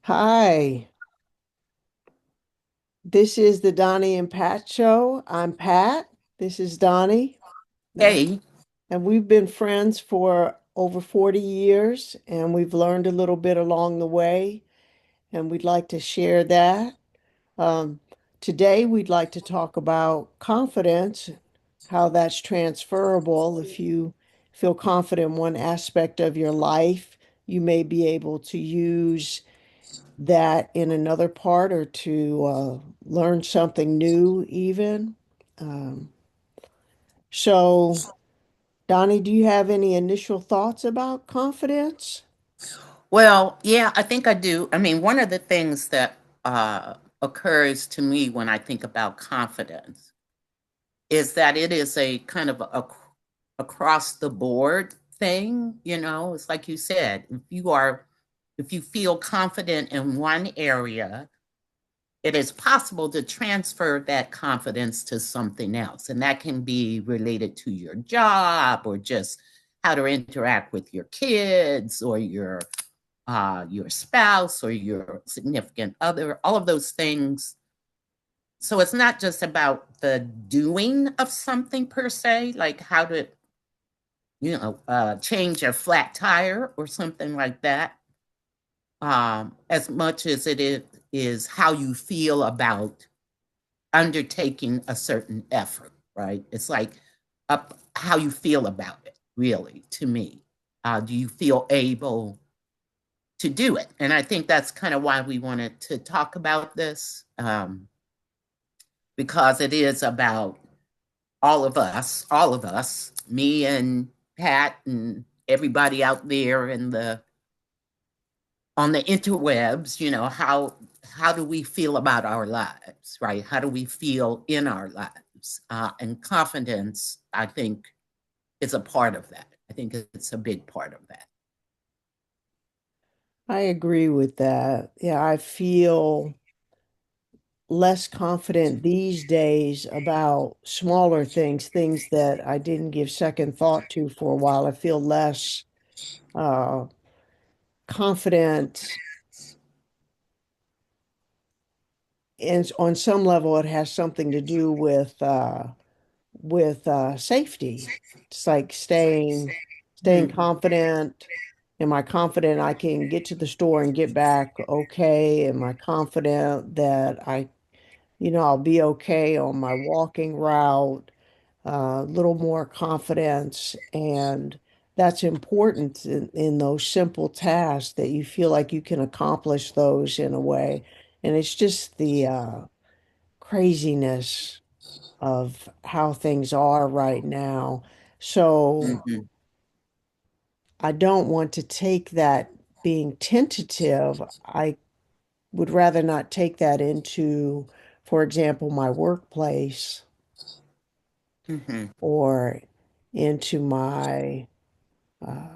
Hi, this is the Donnie and Pat show. I'm Pat. This is Donnie. Uh, Hey, And we've been friends for over 40 years, and we've learned a little bit along the way, and we'd like to share that. Um, Today, we'd like to talk about confidence, how that's transferable. If you feel confident in one aspect of your life, you may be able to use that in another part or to learn something new, even. Um, so, Donnie, do you have any initial thoughts about confidence? well, yeah, I think I do. I mean, one of the things that occurs to me when I think about confidence is that it is a kind of across the board thing. It's like you said, if you feel confident in one area, it is possible to transfer that confidence to something else. And that can be related to your job or just how to interact with your kids or your spouse or your significant other, all of those things. So it's not just about the doing of something per se, like how to, change a flat tire or something like that, as much as is how you feel about undertaking a certain effort, right? It's like how you feel about it, really, to me. Do you feel able to do it? And I think that's kind of why we wanted to talk about this, because it is about all of us, me and Pat and everybody out there in the on the interwebs. How do we feel about our lives, right? How do we feel in our lives? And confidence, I think, is a part of that. I think it's a big part of that. I agree with that. Yeah, I feel less confident these days about smaller things, things that I didn't give second thought to for a while. I feel less uh, confident, and on some level, it has something to do with safety. It's like staying Mm, confident. Am I confident I can get to the store and get back okay? Am I confident that I'll be okay on my walking route? A little more confidence, and that's important in those simple tasks that you feel like you can accomplish those in a way. And it's just the craziness of how things are right now. So mhm, I don't want to take that being tentative. I would rather not take that into, for example, my workplace mhm. or into my uh,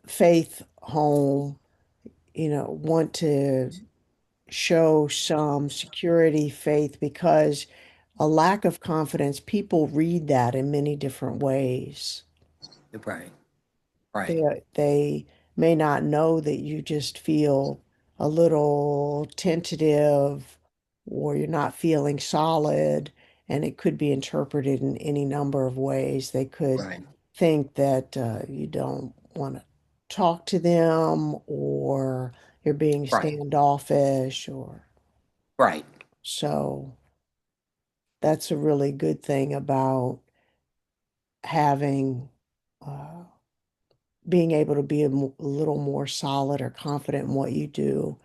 faith home, want to show some security, faith, because a lack of confidence, people read that in many different ways. Right, right, They may not know that you just feel a little tentative or you're not feeling solid, and it could be interpreted in any number of ways. They could right, think that you don't want to talk to them, or you're being right, standoffish, or right, so. That's a really good thing about having uh, being able to be a little more solid or confident in what you do.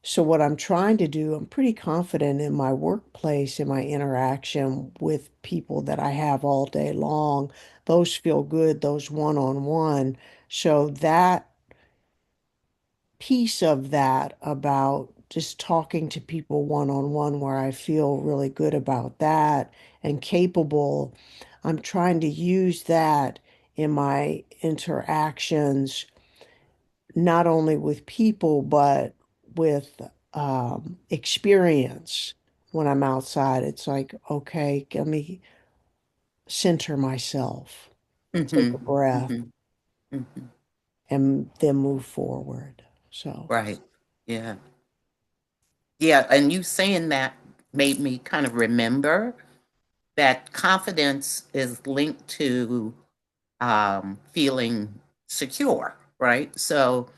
So, what I'm trying to do, I'm pretty confident in my workplace, in my interaction with people that I have all day long. Those feel good, those one-on-one. So, that piece of that about just talking to people one-on-one, where I feel really good about that and capable, I'm trying to use that in my interactions, not only with people, but with experience when I'm outside. It's like, okay, let me center myself, take a mhm, breath, mhm, mhm. and then move forward. So, Right. Yeah. Yeah. And you saying that made me kind of remember that confidence is linked to feeling secure, right? So,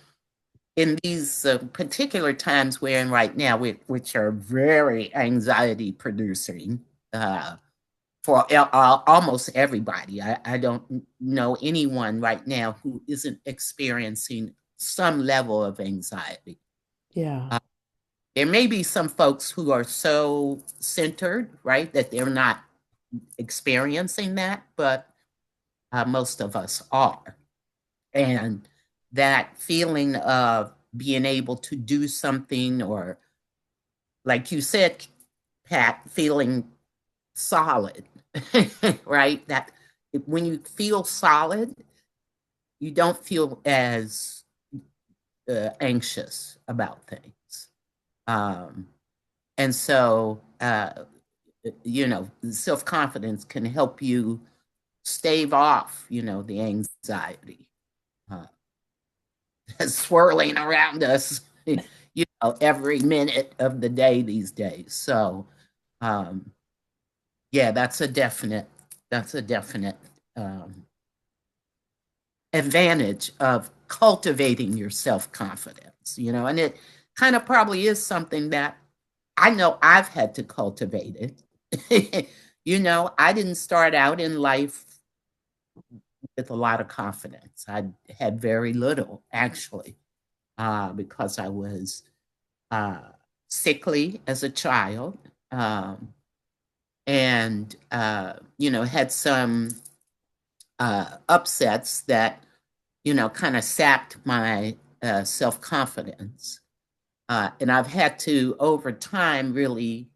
in these particular times we're in right now, which are very anxiety producing uh, for almost everybody, I don't know anyone right now who isn't experiencing some level of anxiety. Yeah. Uh, there may be some folks who are so centered, right, that they're not experiencing that, but most of us are. And that feeling of being able to do something, or like you said, Pat, feeling solid, right? That when you feel solid, you don't feel as anxious about things. Um, and so, self confidence can help you stave off, the anxiety uh, that's swirling around us, every minute of the day these days. So, um, yeah, that's a definite um, advantage of cultivating your self confidence, and it kind of probably is something that I know I've had to cultivate it. I didn't start out in life with a lot of confidence. I had very little, actually, because I was uh, sickly as a child, and had some upsets that kind of sapped my self confidence, and I've had to over time really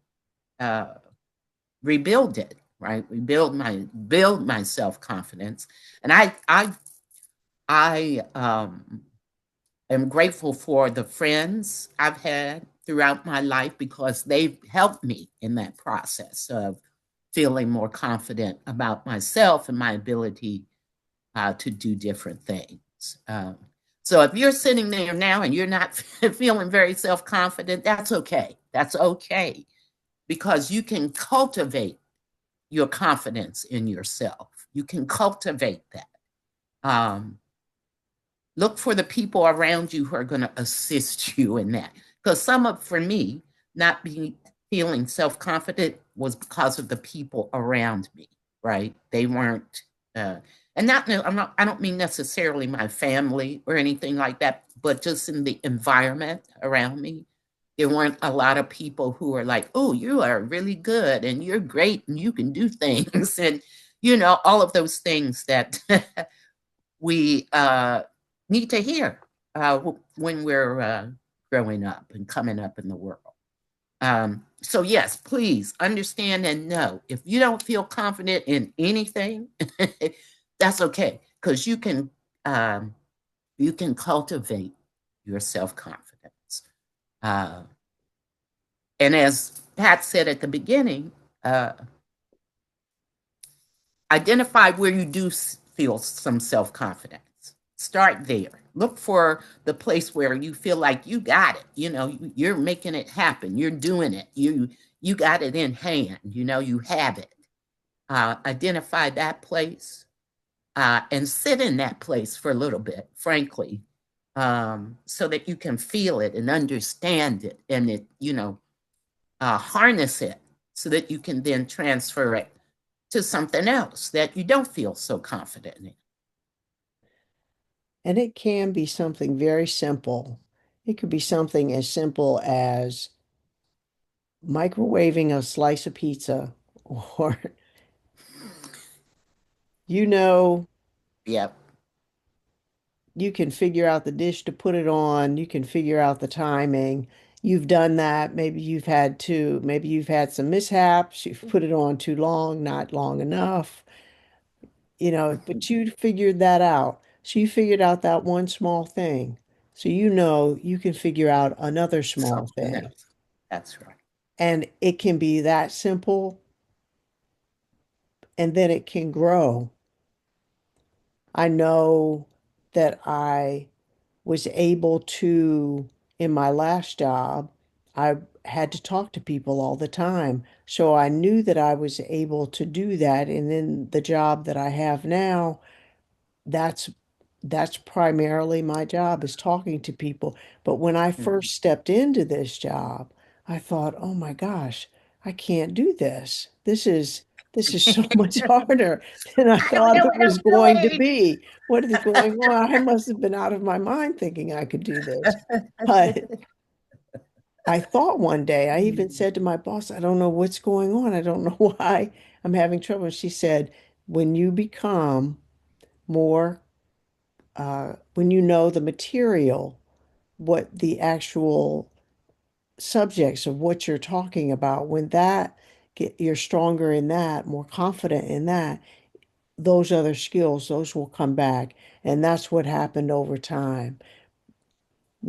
uh, rebuild it, right? Build my self confidence, and I am grateful for the friends I've had throughout my life because they've helped me in that process of feeling more confident about myself and my ability to do different things. So if you're sitting there now and you're not feeling very self confident, that's okay. That's okay because you can cultivate your confidence in yourself. You can cultivate that. Um, Look for the people around you who are going to assist you in that. Because for me, not being feeling self confident was because of the people around me, right? They weren't, uh, and not, no, I don't mean necessarily my family or anything like that, but just in the environment around me. There weren't a lot of people who are like, oh, you are really good and you're great and you can do things. And, all of those things that we need to hear when we're growing up and coming up in the world. So, yes, please understand and know if you don't feel confident in anything, that's okay because um, you can cultivate your self confidence. Uh, and as Pat said at the beginning, uh, identify where you do feel some self confidence. Start there. Look for the place where you feel like you got it. You're making it happen. You're doing it. You got it in hand. You have it. Identify that place and sit in that place for a little bit, frankly, so that you can feel it and understand it and harness it so that you can then transfer it to something else that you don't feel so confident in. And it can be something very simple. It could be something as simple as microwaving a slice of pizza, or you know, Yep. you can figure out the dish to put it on, you can figure out the timing. You've done that. Maybe you've had some mishaps. You've put it on too long, not long enough, but you figured that out. So you figured out that one small thing. So you can figure out another small Something thing. else. That's right. And it can be that simple, and then it can grow. I know that I was able to in my last job, I had to talk to people all the time. So I knew that I was able to do that. And then the job that I have now, that's that's primarily my job is talking to people. But when I Mhm. first stepped into this job, I thought, "Oh my gosh, I can't do this. This is so much harder than I I thought know it what was I'm going to doing. be. What is going on? I must have been out of my mind thinking I could do this." But I thought one day, I even said to my boss, "I don't know what's going on. I don't know why I'm having trouble." And she said, "When you become more when you know the material, what the actual subjects of what you're talking about, when you're stronger in that, more confident in that, those other skills, those will come back." And that's what happened over time.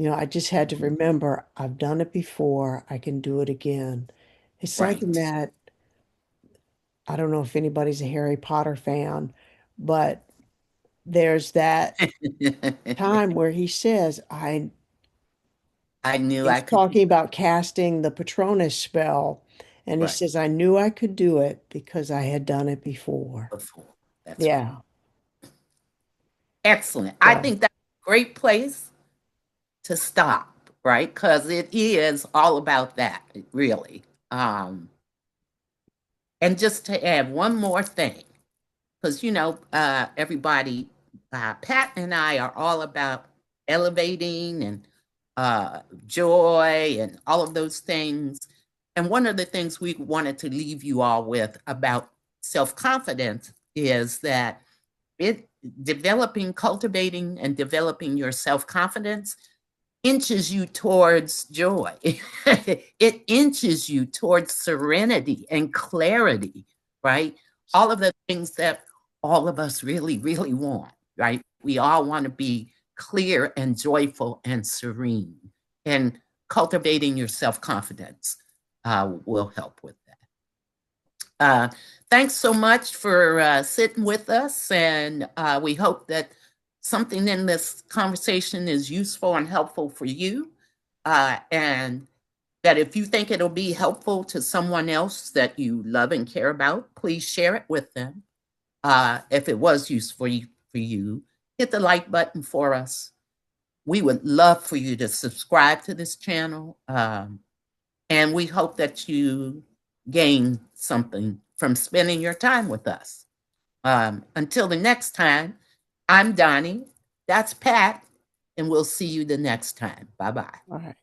I just had to remember I've done it before. I can do it again. It's like in Right. that, I don't know if anybody's a Harry Potter fan, but there's that time where he says, I knew I he's could do talking about casting the Patronus spell. And he right says, "I knew I could do it because I had done it before." before. That's right. Yeah. Excellent. I So, think that's a great place to stop, right? Because it is all about that, really. Um, and just to add one more thing, because everybody, Pat and I are all about elevating and joy and all of those things. And one of the things we wanted to leave you all with about self confidence is that it cultivating and developing your self confidence inches you towards joy. It inches you towards serenity and clarity, right? All of the things that all of us really, really want, right? We all want to be clear and joyful and serene. And cultivating your self confidence will help with that. Uh, Thanks so much for sitting with us, and we hope that something in this conversation is useful and helpful for you. And that if you think it'll be helpful to someone else that you love and care about, please share it with them. If it was useful for you, hit the like button for us. We would love for you to subscribe to this channel. And we hope that you gain something from spending your time with us. Until the next time, I'm Donnie. That's Pat. And we'll see you the next time. Bye bye. all right.